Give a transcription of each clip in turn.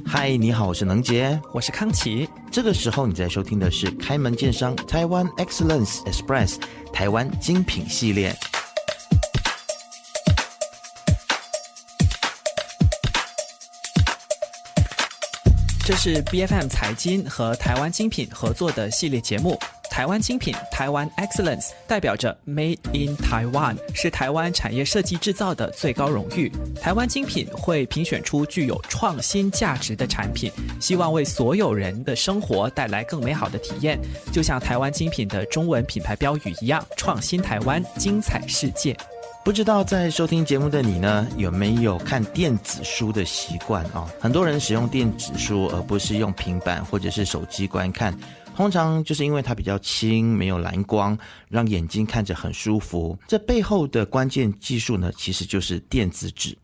嗨，你好，我是能杰，我是康琪。这个时候你在收听的是开门见山台湾 Excellence Express 台湾精品系列。这是 BFM 财经和台湾精品合作的系列节目。台湾精品台湾 Excellence 代表着 Made in Taiwan， 是台湾产业设计制造的最高荣誉。台湾精品会评选出具有创新价值的产品，希望为所有人的生活带来更美好的体验，就像台湾精品的中文品牌标语一样，创新台湾，精彩世界。不知道在收听节目的你呢，有没有看电子书的习惯啊？很多人使用电子书而不是用平板或者是手机观看，通常就是因为它比较轻，没有蓝光，让眼睛看着很舒服。这背后的关键技术呢，其实就是电子纸。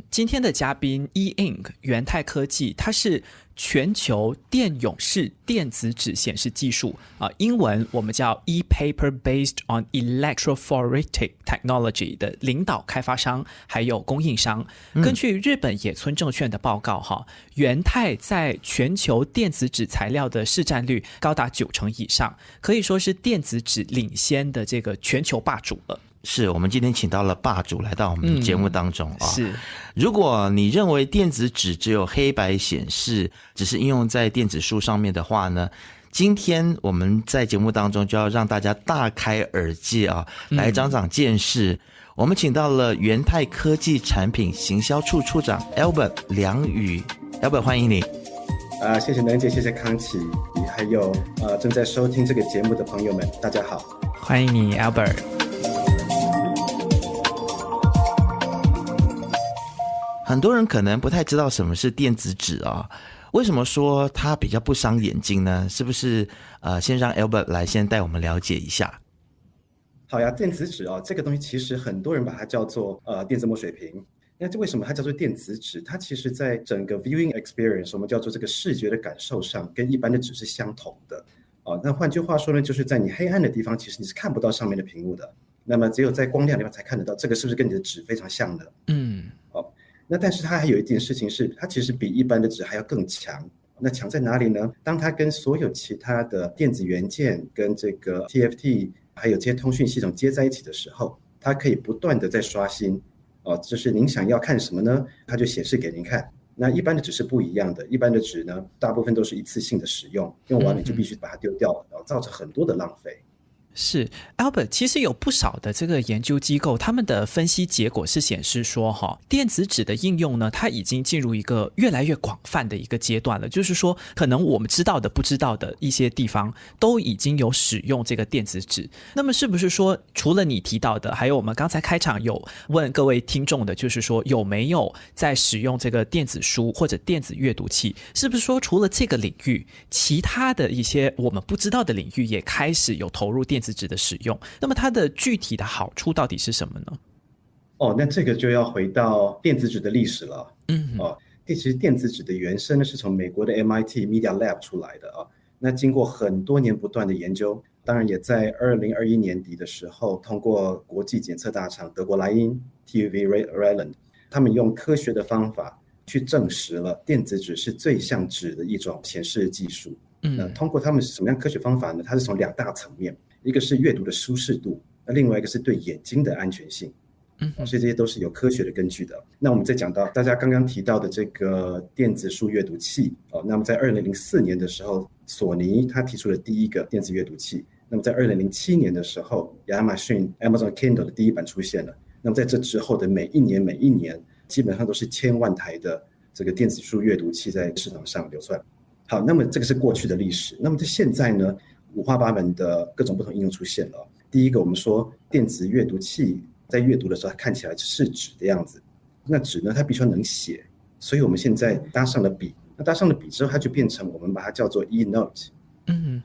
今天的嘉宾 E-Ink 元泰科技，它是全球电泳式电子纸显示技术英文我们叫 E-Paper Based on Electrophoretic Technology 的领导开发商还有供应商。根据日本野村证券的报告元泰在全球电子纸材料的市占率高达90%以上，可以说是电子纸领先的这个全球霸主了。是，我们今天请到了霸主来到我们节目当中是，如果你认为电子纸只有黑白显示，只是应用在电子书上面的话呢，今天我们在节目当中就要让大家大开耳界来长长见识。我们请到了元泰科技产品行销处处长 Albert 梁宇 ，Albert 欢迎你。谢谢能姐，谢谢康琪，还有正在收听这个节目的朋友们，大家好，欢迎你 Albert。很多人可能不太知道什么是电子纸为什么说它比较不伤眼睛呢？是不是先让 Albert 来先带我们了解一下？好呀，电子纸这个东西其实很多人把它叫做电子墨水屏。那为什么它叫做电子纸？它其实在整个 viewing experience， 我们叫做这个视觉的感受上，跟一般的纸是相同的那换句话说呢，就是在你黑暗的地方，其实你是看不到上面的屏幕的。那么只有在光亮的地方才看得到，这个是不是跟你的纸非常像呢？那但是它还有一件事情是，它其实比一般的纸还要更强。那强在哪里呢？当它跟所有其他的电子元件跟这个 TFT 还有这些通讯系统接在一起的时候，它可以不断的在刷新就是您想要看什么呢，它就显示给您看。那一般的纸是不一样的，一般的纸呢，大部分都是一次性的使用，用完了就必须把它丢掉了，然后造成很多的浪费。是 Albert， 其实有不少的这个研究机构，他们的分析结果是显示说电子纸的应用呢，它已经进入一个越来越广泛的一个阶段了。就是说可能我们知道的不知道的一些地方都已经有使用这个电子纸。那么是不是说除了你提到的，还有我们刚才开场有问各位听众的，就是说有没有在使用这个电子书或者电子阅读器，是不是说除了这个领域，其他的一些我们不知道的领域也开始有投入电子纸的使用？那么它的具体的好处到底是什么呢？那这个就要回到电子纸的历史了。其实电子纸的原生呢是从美国的 MIT Media Lab 出来的那经过很多年不断的研究，当然也在2021年底的时候，通过国际检测大厂德国莱茵 TÜV Rheinland， 他们用科学的方法去证实了电子纸是最像纸的一种显示技术。那通过他们什么样科学方法呢？它是从2大层面，一个是阅读的舒适度，那另外一个是对眼睛的安全性。所以这些都是有科学的根据的。那我们再讲到大家刚刚提到的这个电子书阅读器那么在2004年的时候，索尼它提出了第一个电子阅读器。那么在2007年的时候，亚马逊 Amazon Kindle 的第一版出现了。那么在这之后的每一年，基本上都是1000万台的这个电子书阅读器在市场上流窜。好，那么这个是过去的历史。那么在现在呢，五花八门的各种不同应用出现了。第一个，我们说电子阅读器在阅读的时候，它看起来是纸的样子。那纸呢，它必须要能写，所以我们现在搭上了笔。那搭上了笔之后，它就变成我们把它叫做 E-Note。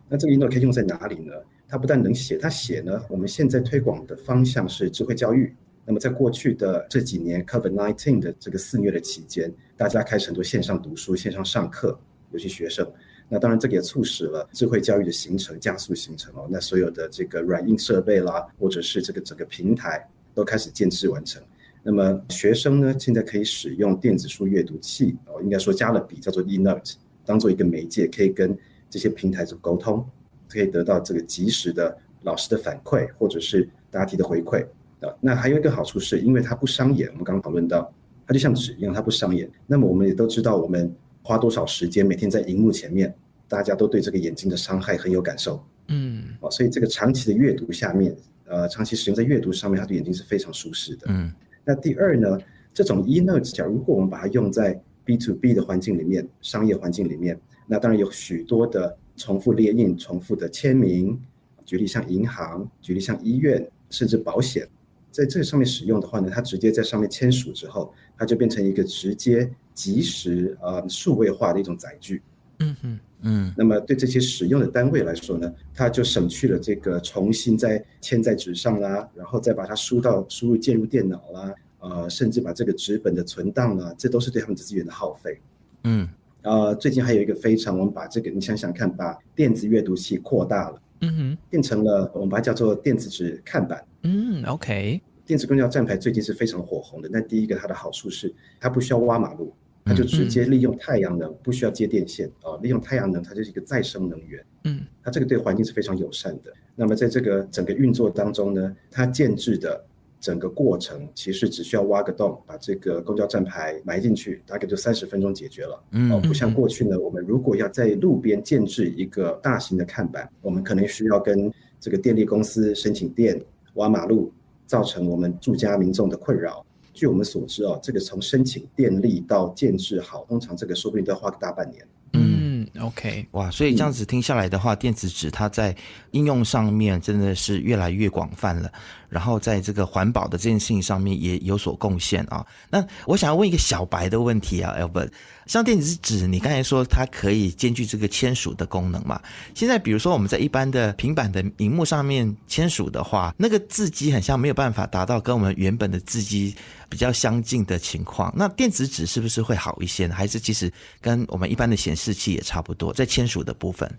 那这个 E-Note 可以用在哪里呢？它不但能写，它写呢，我们现在推广的方向是智慧教育。那么在过去的这几年 COVID-19 的这个肆虐的期间，大家开始很多线上读书、线上上课，尤其学生。那当然这个也促使了智慧教育的形成，加速形成那所有的这个软硬设备啦，或者是这个整个平台都开始建制完成。那么学生呢，现在可以使用电子书阅读器，应该说加了笔，叫做 eNote， 当做一个媒介，可以跟这些平台做沟通，可以得到这个及时的老师的反馈，或者是答题的回馈。那还有一个好处是，因为它不伤眼，我们刚刚讨论到，它就像纸一样，它不伤眼。那么我们也都知道，我们花多少时间每天在荧幕前面，大家都对这个眼睛的伤害很有感受。所以这个长期的阅读下面，长期使用在阅读上面，它对眼睛是非常舒适的。那第二呢，这种 eNote， 如果我们把它用在 B2B 的环境里面，商业环境里面，那当然有许多的重复列印、重复的签名，举例像银行，举例像医院，甚至保险，在这个上面使用的话呢，它直接在上面签署之后，它就变成一个直接即时数位化的一种载具。那么对这些使用的单位来说呢，它就省去了这个重新再签在纸上啦，然后再把它输入键入电脑啦，甚至把这个纸本的存档啦，这都是对他们资源的耗费。最近还有一个我们把这个你想想看，把电子阅读器扩大了，变成了我们把它叫做电子纸看板。OK。电子公交站牌最近是非常火红的。那第一个它的好处是它不需要挖马路，它就直接利用太阳能，不需要接电线，利用太阳能，它就是一个再生能源。它这个对环境是非常友善的。那么在这个整个运作当中呢，它建制的整个过程其实只需要挖个洞，把这个公交站牌埋进去，大概就30分钟解决了。不像过去呢，我们如果要在路边建制一个大型的看板，我们可能需要跟这个电力公司申请电、挖马路，造成我们住家民众的困扰。据我们所知这个从申请电力到建制好，通常这个说不定都要花个大半年。OK。 哇，所以这样子听下来的话，电子纸它在应用上面真的是越来越广泛了，然后在这个环保的这件事情上面也有所贡献啊。那我想要问一个小白的问题啊 Albert， 像电子纸你刚才说它可以兼具这个签署的功能嘛，现在比如说我们在一般的平板的荧幕上面签署的话，那个字迹很像没有办法达到跟我们原本的字迹比较相近的情况，那电子纸是不是会好一些呢？还是其实跟我们一般的显示器也差不多在签署的部分？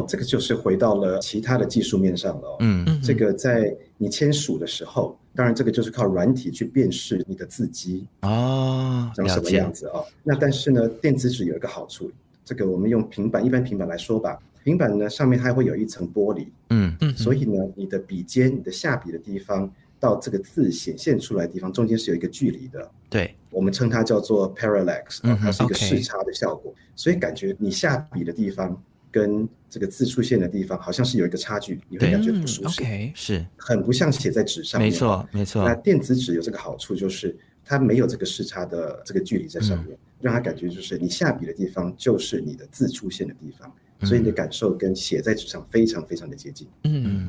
这个就是回到了其他的技术面上了。这个在你签署的时候，当然这个就是靠软体去辨识你的字迹长什么样子。那但是呢，电子纸有一个好处，这个我们用一般平板来说吧，平板呢上面它会有一层玻璃，所以呢你的笔尖、你的下笔的地方到这个字显现出来的地方中间是有一个距离的。对，我们称它叫做 parallax，它是一个视差的效果。所以感觉你下笔的地方跟这个字出现的地方好像是有一个差距，你会感觉不舒适。是很不像写在纸上面。没错没错。那电子纸有这个好处，就是它没有这个视差的这个距离在上面，让它感觉就是你下笔的地方就是你的字出现的地方，所以你的感受跟写在纸上非常非常的接近。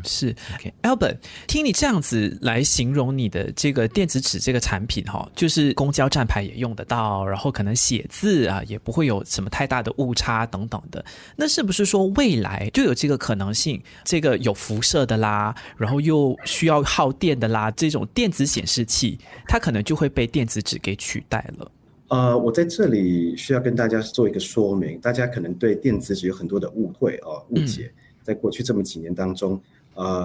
是。Okay. Albert， 听你这样子来形容你的这个电子纸这个产品就是公交站牌也用得到，然后可能写字也不会有什么太大的误差等等的，那是不是说未来就有这个可能性，这个有辐射的啦，然后又需要耗电的啦，这种电子显示器它可能就会被电子纸给取代了？我在这里需要跟大家做一个说明，大家可能对电子纸有很多的误会误解。在过去这么几年当中，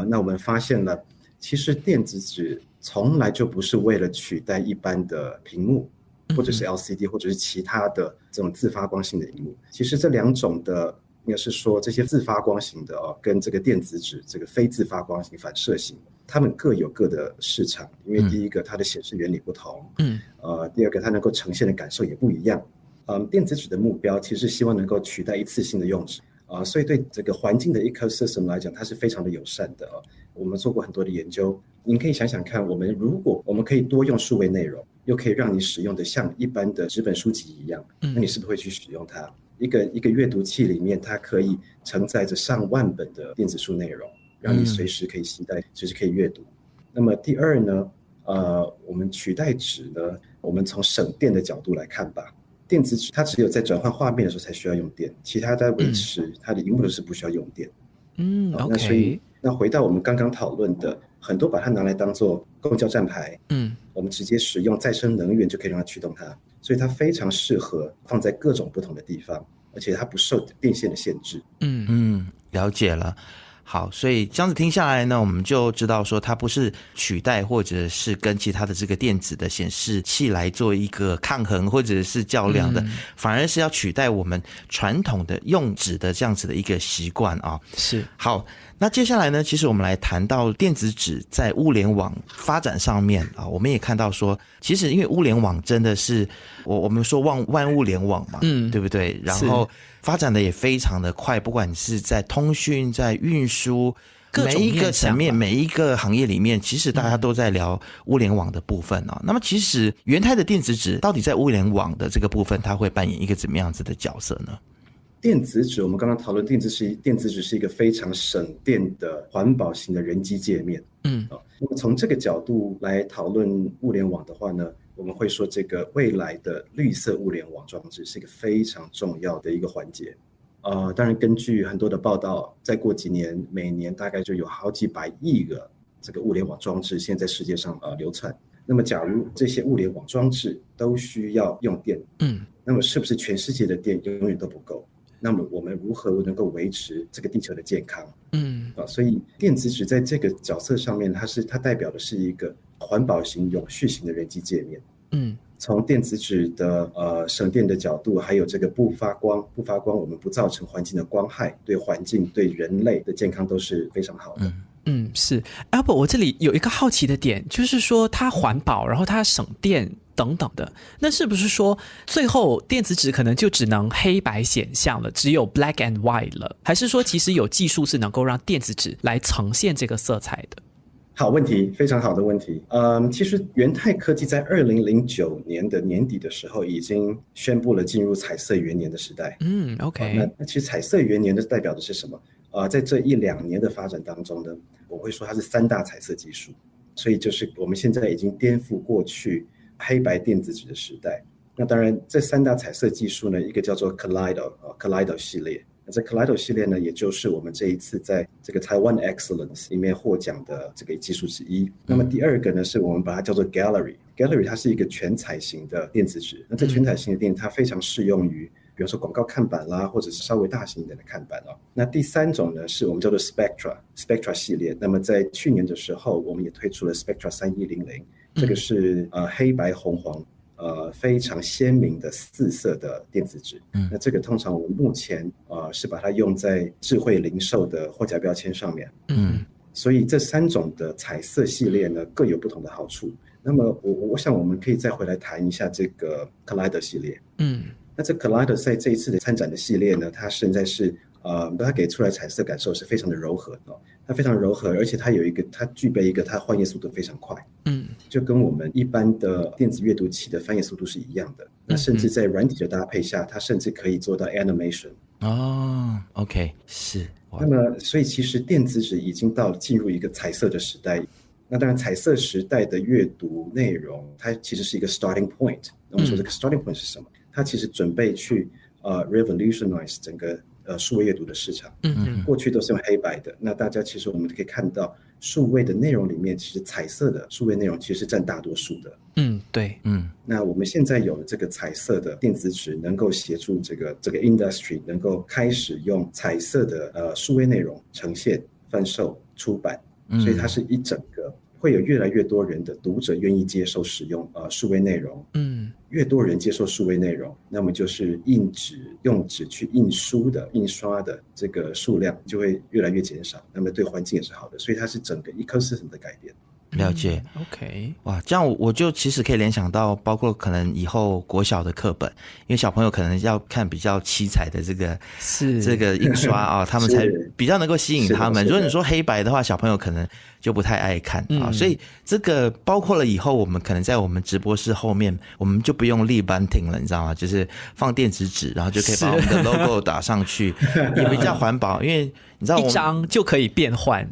那我们发现了，其实电子纸从来就不是为了取代一般的屏幕，或者是 LCD， 或者是其他的这种自发光性的荧幕。其实这两种的，应该是说这些自发光型的跟这个电子纸这个非自发光型、反射型，它们各有各的市场。因为第一个它的显示原理不同，第二个它能够呈现的感受也不一样。电子纸的目标其实是希望能够取代一次性的用纸。所以对这个环境的 ecosystem 来讲，它是非常的友善的。我们做过很多的研究，您可以想想看，如果我们可以多用数位内容，又可以让你使用的像一般的纸本书籍一样，那你是不是会去使用它？一个阅读器里面，它可以承载着上万本的电子书内容，让你随时可以携带，随时可以阅读。那么第二呢，我们取代纸呢，我们从省电的角度来看吧。电子纸它只有在转换画面的时候才需要用电，其他在维持它的萤幕是不需要用电。那所以那回到我们刚刚讨论的，很多把它拿来当做公交站牌，我们直接使用再生能源就可以让它驱动它，所以它非常适合放在各种不同的地方，而且它不受电线的限制。了解了。好，所以这样子听下来呢，我们就知道说它不是取代或者是跟其他的这个电子的显示器来做一个抗衡或者是较量的，反而是要取代我们传统的用纸的这样子的一个习惯啊。是。好，那接下来呢，其实我们来谈到电子纸在物联网发展上面啊，我们也看到说，其实因为物联网真的是我们说万物联网嘛，对不对？然后发展的也非常的快，不管是在通讯、在运输，每一个层面、每一个行业里面，其实大家都在聊物联网的部分啊。那么，其实元太的电子纸到底在物联网的这个部分，它会扮演一个怎么样子的角色呢？电子纸，我们刚刚讨论电子纸是一个非常省电的环保型的人机界面。那么从这个角度来讨论物联网的话呢，我们会说这个未来的绿色物联网装置是一个非常重要的一个环节。当然根据很多的报道，再过几年，每年大概就有好几百亿个这个物联网装置现在世界上流窜。那么假如这些物联网装置都需要用电，那么是不是全世界的电永远都不够？那么我们如何能够维持这个地球的健康？所以电子纸在这个角色上面，它代表的是一个环保型、永续型的人机界面。从电子纸的省电的角度，还有这个不发光，我们不造成环境的光害，对环境、对人类的健康都是非常好的。是 Albert， 我这里有一个好奇的点，就是说它环保，然后它省电等等的，那是不是说最后电子纸可能就只能黑白显像了，只有 black and white 了？还是说其实有技术是能够让电子纸来呈现这个色彩的？好问题，非常好的问题。其实元太科技在2009年的年底的时候已经宣布了进入彩色元年的时代。OK。那其实彩色元年的代表的是什么？在这1-2年的发展当中呢，我会说它是3大彩色技术，所以就是我们现在已经颠覆过去黑白电子纸的时代。那当然，这3大彩色技术呢，一个叫做 Kaleido 系列。这 Kaleido 系列呢，也就是我们这一次在这个 Taiwan Excellence 里面获奖的这个技术之一。那么第二个呢，是我们把它叫做 Gallery， 它是一个全彩型的电子纸。那这全彩型的电子，它非常适用于比如说广告看板啦，或者是稍微大型一点的看板。那第3种呢，是我们叫做 Spectra 系列。那么在去年的时候，我们也推出了 Spectra 3100，这个是黑白红黄非常鲜明的4色的电子纸。那这个通常我们目前是把它用在智慧零售的货架标签上面。所以这3种的彩色系列呢，各有不同的好处。那么我想我们可以再回来谈一下这个 Kaleido 系列。那这 Kaleido 在这一次的参展的系列呢，它现在是它给出来彩色感受是非常的柔和它非常柔和，而且它具备一个它换页速度非常快。就跟我们一般的电子阅读器的翻页速度是一样的。那甚至在软体的搭配下，它甚至可以做到 animation。OK， 是。那么所以其实电子纸已经进入一个彩色的时代。那当然彩色时代的阅读内容，它其实是一个 starting point。那我们说这个 starting point 是什么？它其实准备去revolutionize 整个数位阅读的市场。过去都是用黑白的，那大家其实我们可以看到数位的内容里面，其实彩色的数位内容其实是占大多数的。对。那我们现在有了这个彩色的电子纸，能够协助这个 industry 能够开始用彩色的数位内容呈现、贩售、出版。所以它是一整个会有越来越多人的读者愿意接受使用数位内容。越多人接受数位内容，那么就是用纸去印刷的这个数量就会越来越减少，那么对环境也是好的，所以它是整个 ecosystem 的改变。了解。OK， 哇，这样我就其实可以联想到，包括可能以后国小的课本，因为小朋友可能要看比较七彩的这个印刷他们才比较能够吸引他们。如果你说黑白的话，小朋友可能就不太爱看所以这个包括了以后我们可能在我们直播室后面，我们就不用立班亭了，你知道吗？就是放电子纸，然后就可以把我们的 logo 打上去，也比较环保，因为你知道一张就可以变换，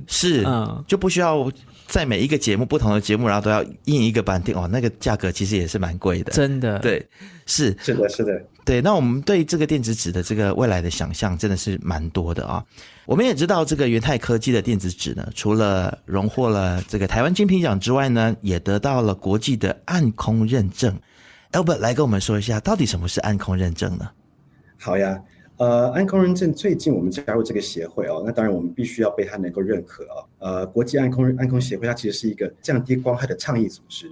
就不需要在每一个节目不同的节目，然后都要印一个版订那个价格其实也是蛮贵的，真的。对，是的，对。那我们对这个电子纸的这个未来的想象真的是蛮多的我们也知道这个元太科技的电子纸呢，除了荣获了这个台湾金品奖之外呢，也得到了国际的暗空认证。Albert 来跟我们说一下，到底什么是暗空认证呢？好呀。安空认证最近我们加入这个协会哦，那当然我们必须要被它能够认可哦。国际安空协会它其实是一个降低光害的倡议组织。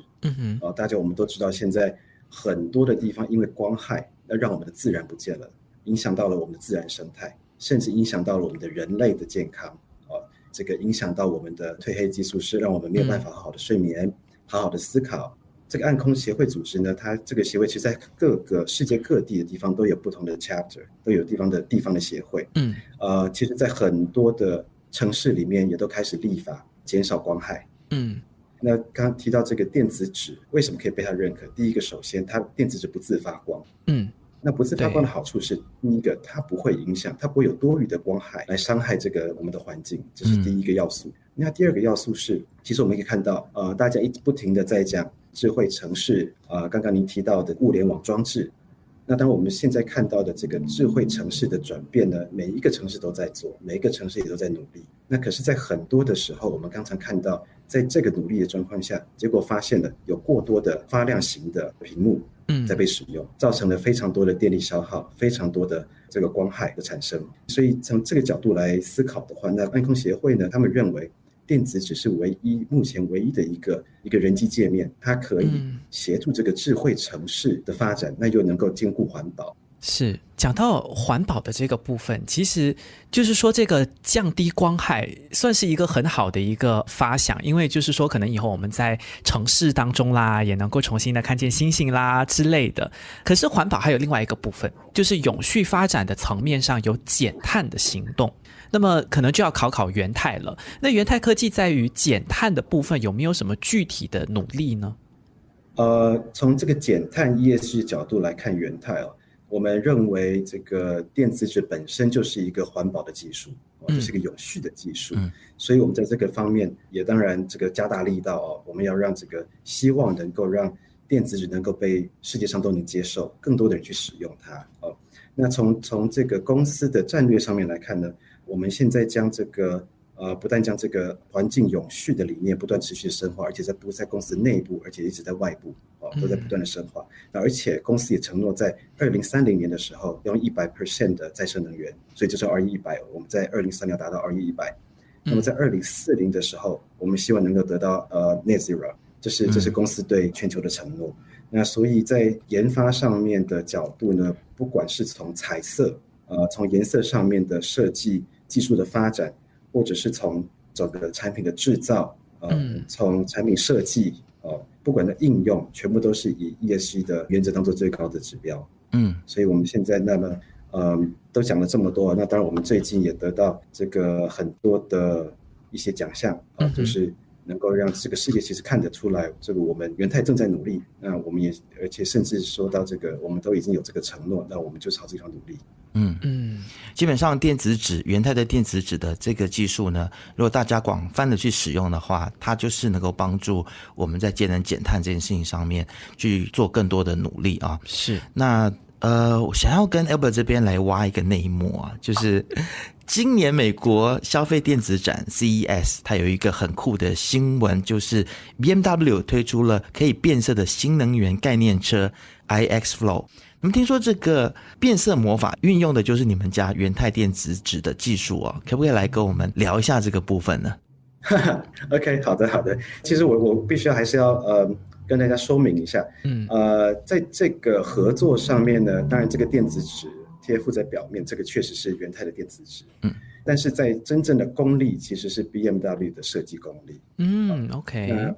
大家我们都知道，现在很多的地方因为光害，让我们的自然不见了，影响到了我们的自然生态，甚至影响到了我们的人类的健康。这个影响到我们的褪黑激素，是让我们没有办法好好的睡眠，好好的思考。这个暗空协会组织呢，它这个协会其实在各个世界各地的地方都有不同的 chapter， 都有地方的协会。其实在很多的城市里面也都开始立法减少光害。那刚刚提到这个电子纸为什么可以被它认可？第一个，首先它电子纸不自发光。那不自发光的好处是，第一个，它不会影响，它不会有多余的光害来伤害这个我们的环境，这是第一个要素。那第二个要素是，其实我们可以看到，大家不停的在讲智慧城市，刚刚您提到的物联网装置。那当我们现在看到的这个智慧城市的转变呢，每一个城市都在做，每一个城市也都在努力。那可是在很多的时候，我们刚才看到，在这个努力的状况下，结果发现了有过多的发亮型的屏幕在被使用，造成了非常多的电力消耗，非常多的这个光害的产生。所以从这个角度来思考的话，那安空协会呢，他们认为电子只是目前唯一的一个人机界面，它可以协助这个智慧城市的发展，那又能够兼顾环保。是讲到环保的这个部分，其实就是说这个降低光害算是一个很好的一个发想，因为就是说可能以后我们在城市当中啦，也能够重新的看见星星啦之类的。可是环保还有另外一个部分，就是永续发展的层面上有减碳的行动。那么可能就要考元泰了。那元泰科技在于减碳的部分有没有什么具体的努力呢？从这个减碳 ESG 角度来看元泰我们认为这个电子纸本身就是一个环保的技术，就是一个永续的技术。所以我们在这个方面也当然这个加大力道我们要让这个希望能够让电子纸能够被世界上都能接受，更多的人去使用它。那从这个公司的战略上面来看呢，我们现在将这个不但将这个环境永续的理念不断持续的深化，而且不在公司内部，而且一直在外部都在不断的深化。而且公司也承诺在2030年的时候用 100% 的再生能源，所以这是2100，我们在2030要达到2100。那么在2040的时候，我们希望能够得到net zero， 这是公司对全球的承诺。那所以在研发上面的角度呢，不管是从彩色从颜色上面的设计技术的发展，或者是从整个产品的制造从产品设计不管的应用，全部都是以 ESG 的原则当做最高的指标。所以我们现在那么都讲了这么多，那当然我们最近也得到这个很多的一些奖项就是能够让这个世界其实看得出来，这个我们元泰正在努力。那我们也而且甚至说到这个，我们都已经有这个承诺，那我们就朝这条努力。基本上电子纸元泰的电子纸的这个技术呢，如果大家广泛的去使用的话，它就是能够帮助我们在节能减碳这件事情上面去做更多的努力啊。是那我想要跟 Albert 这边来挖一个内幕就是今年美国消费电子展 CES 它有一个很酷的新闻，就是 BMW 推出了可以变色的新能源概念车 iX Flow。你们听说这个变色魔法运用的就是你们家元泰电子纸的技术可不可以来跟我们聊一下这个部分呢？OK， 好的。其实我必须还是要跟大家说明一下，在这个合作上面呢，当然这个电子纸贴附在表面，这个确实是元泰的电子纸，但是在真正的功力其实是 BMW 的设计功力。OK。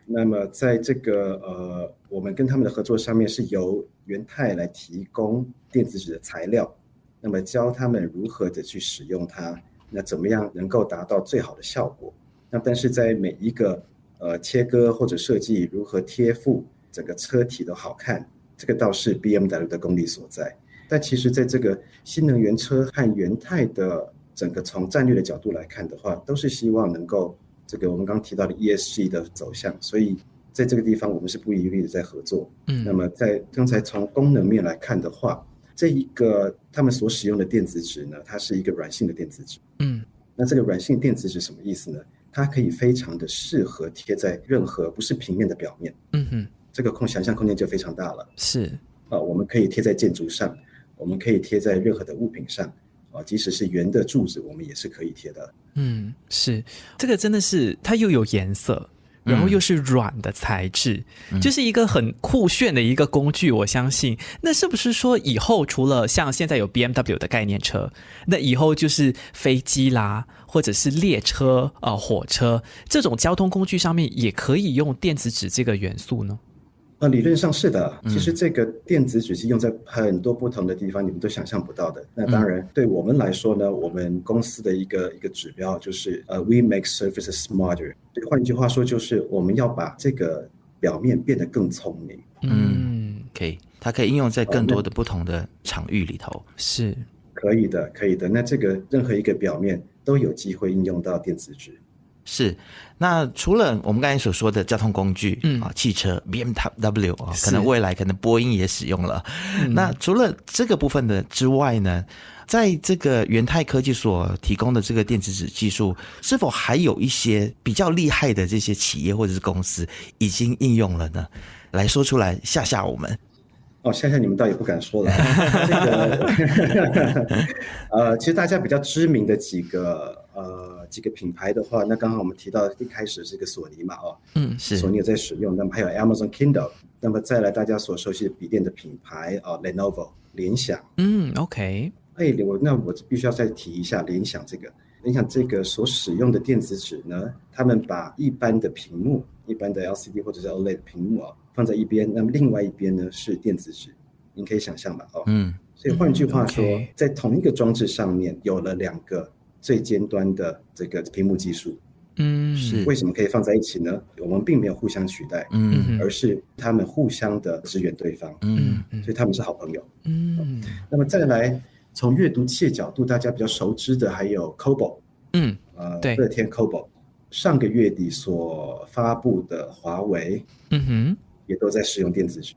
那么在这个我们跟他们的合作上面是由元泰来提供电子纸的材料，那么教他们如何的去使用它，那怎么样能够达到最好的效果。那但是在每一个切割或者设计如何贴附整个车体都好看，这个倒是 BMW 的功力所在。但其实在这个新能源车和元泰的整个从战略的角度来看的话，都是希望能够这个我们刚刚提到的 ESG 的走向，所以在这个地方我们是不遗余力的在合作。那么在刚才从功能面来看的话，这一个他们所使用的电子纸呢，它是一个软性的电子纸。那这个软性电子纸什么意思呢？它可以非常的适合贴在任何不是平面的表面。这个想象空间就非常大了。是我们可以贴在建筑上，我们可以贴在任何的物品上即使是圆的柱子我们也是可以贴的。是，这个真的是它又有颜色，然后又是软的材质，就是一个很酷炫的一个工具。我相信那是不是说以后除了像现在有 BMW 的概念车，那以后就是飞机啦或者是列车火车这种交通工具上面也可以用电子纸这个元素呢？理论上是的，其实这个电子纸是用在很多不同的地方，你们都想象不到的。那当然对我们来说呢，我们公司的一个指标就是we make surfaces smarter， 换句话说就是我们要把这个表面变得更聪明。可以，它可以应用在更多的不同的场域里头。是可以的，可以的。那这个任何一个表面都有机会应用到电子纸。是，那除了我们刚才所说的交通工具汽车 BMW 可能未来可能波音也使用了。那除了这个部分的之外呢，在这个元泰科技所提供的这个电子纸技术，是否还有一些比较厉害的这些企业或者是公司已经应用了呢？来说出来吓吓我们。吓吓你们倒也不敢说了。其实大家比较知名的几个品牌的话，那刚刚我们提到一开始是个索尼嘛，是索尼有在使用，那么还有 Amazon Kindle， 那么再来大家所熟悉的笔电的品牌Lenovo 联想。OK。那我必须要再提一下联想这个所使用的电子纸呢，他们把一般的屏幕，一般的 LCD 或者是 OLED 屏幕放在一边，那么另外一边呢是电子纸，你可以想象吧？所以换句话说，在同一个装置上面有了2个最尖端的这个屏幕技术。是为什么可以放在一起呢？我们并没有互相取代，而是他们互相的支援对方。所以他们是好朋友。那么再来。从阅读器的角度，大家比较熟知的还有 Kobo， 对，乐天 Kobo， 上个月底所发布的华为，也都在使用电子纸。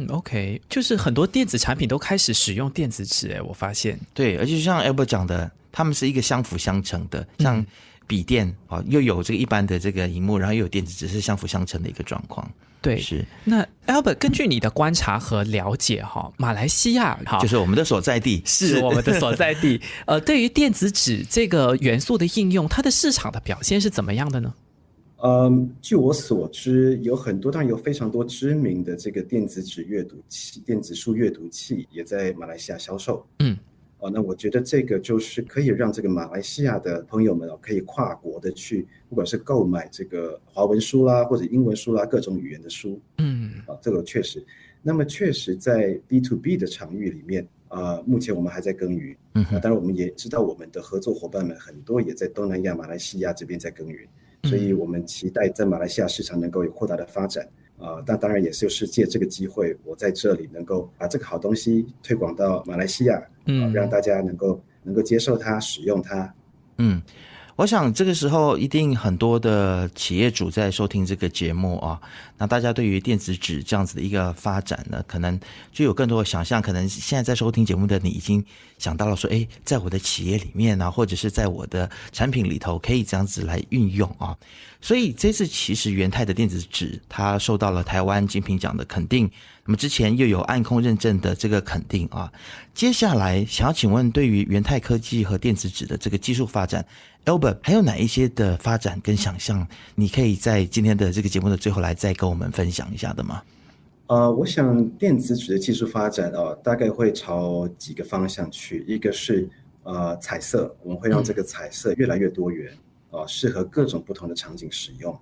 OK， 就是很多电子产品都开始使用电子纸，我发现。对，而且像 Albert 讲的，他们是一个相辅相成的，像笔电又有这个一般的这个萤幕，然后又有电子纸，是相辅相成的一个状况。对，是。那 Albert 根据你的观察和了解马来西亚就是我们的所在地，是我们的所在地。对于电子纸这个元素的应用，它的市场的表现是怎么样的呢？据我所知，当然有非常多知名的这个电子纸阅读器、电子书阅读器也在马来西亚销售。那我觉得这个就是可以让这个马来西亚的朋友们可以跨国的去，不管是购买这个华文书啦，或者英文书啦，各种语言的书。这个确实。那么确实在 B2B 的场域里面，目前我们还在耕耘。当然我们也知道我们的合作伙伴们很多也在东南亚、马来西亚这边在耕耘，所以我们期待在马来西亚市场能够有扩大的发展。但当然也是借这个机会，我在这里能够把这个好东西推广到马来西亚，让大家能够接受它、使用它。我想这个时候一定很多的企业主在收听这个节目那大家对于电子纸这样子的一个发展呢，可能就有更多的想象。可能现在在收听节目的你已经想到了说，在我的企业里面或者是在我的产品里头可以这样子来运用所以这次其实元泰的电子纸它受到了台湾精品奖的肯定，那么之前又有暗空认证的这个肯定接下来想要请问，对于元泰科技和电子纸的这个技术发展，Albert 还有哪一些的发展跟想象，你可以在今天的这个节目的最后来再跟我们分享一下的吗？我想电子纸的技术发展大概会朝几个方向去。一个是彩色，我们会让这个彩色越来越多元，适合各种不同的场景使用。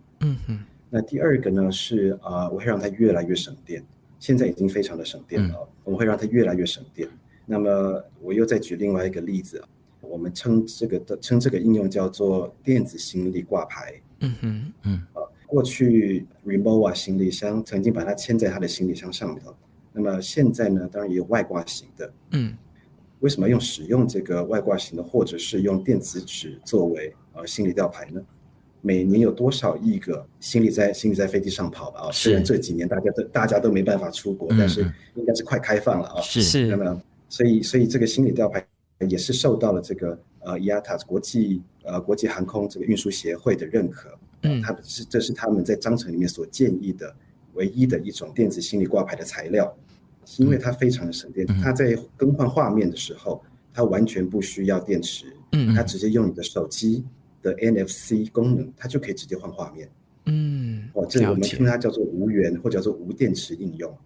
那第二个呢是我会让它越来越省电，现在已经非常的省电了，我们会让它越来越省电。那么我又再举另外一个例子，我们称这个应用叫做电子行李挂牌。过去 Rimowa 行李箱曾经把它牵在它的行李箱上面，那么现在呢，当然也有外挂型的。为什么使用这个外挂型的，或者是用电子纸作为行李吊牌呢？每年有多少亿个行李在飞机上跑吧？虽然这几年大家都没办法出国，但是应该是快开放了是。那么所以这个行李吊牌也是受到了这个IATA 国际航空这个运输协会的认可。这是他们在章程里面所建议的唯一的一种电子行李挂牌的材料。因为它非常的省电，它在更换画面的时候，它完全不需要电池，它直接用你的手机的 NFC 功能，它就可以直接换画面。这个我们听它叫做无源或叫做无电池应用。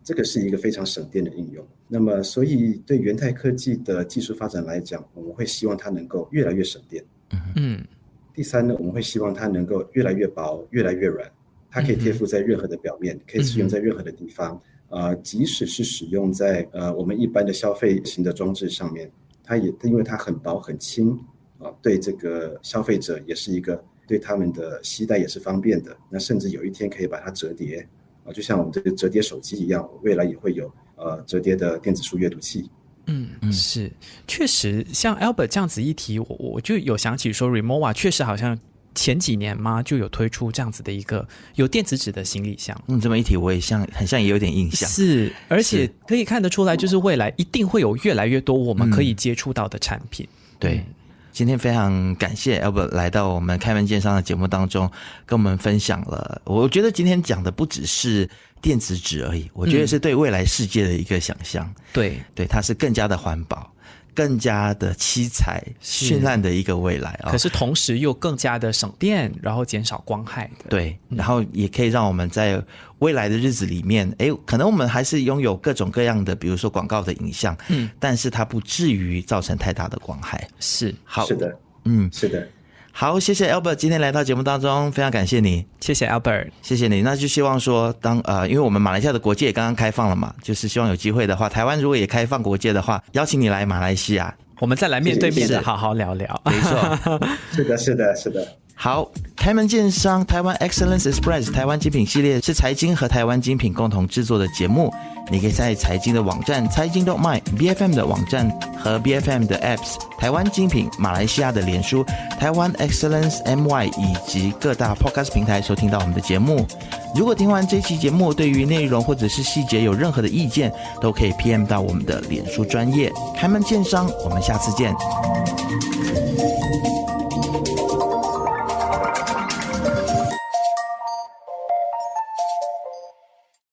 这个是一个非常省电的应用。那么所以对元泰科技的技术发展来讲，我们会希望它能够越来越省电。第三呢，我们会希望它能够越来越薄，越来越软，它可以贴附在任何的表面，可以使用在任何的地方。即使是使用在我们一般的消费型的装置上面，它也因为它很薄很轻，对这个消费者也是一个对他们的携带也是方便的。那甚至有一天可以把它折叠，就像我们这个折叠手机一样，未来也会有折叠的电子书阅读器。是，确实像 Albert 这样子一提，我就有想起说 Rimowa 确实好像前几年嘛就有推出这样子的一个有电子纸的行李箱。这么一提我也很像也有点印象。是，而且可以看得出来，就是未来一定会有越来越多我们可以接触到的产品。对。今天非常感谢 Albert 来到我们开门见山的节目当中，跟我们分享了。我觉得今天讲的不只是电子纸而已，我觉得是对未来世界的一个想象。对，它是更加的环保，更加的七彩绚烂的一个未来可是同时又更加的省电，然后减少光害的。对，然后也可以让我们在未来的日子里面，可能我们还是拥有各种各样的，比如说广告的影像，但是它不至于造成太大的光害。是，好，是的，是的。好，谢谢 Albert 今天来到节目当中，非常感谢你。谢谢 Albert， 谢谢你。那就希望说因为我们马来西亚的国界也刚刚开放了嘛，就是希望有机会的话，台湾如果也开放国界的话，邀请你来马来西亚，我们再来面对面的好好聊聊。没错，是的。好，开门见山台湾 Excellence Express 台湾精品系列是财经和台湾精品共同制作的节目。你可以在财经的网站财经.my BFM 的网站和 BFM 的 Apps 台湾精品马来西亚的脸书台湾 Excellence MY 以及各大 Podcast 平台收听到我们的节目。如果听完这期节目对于内容或者是细节有任何的意见，都可以 PM 到我们的脸书专页开门见山。我们下次见。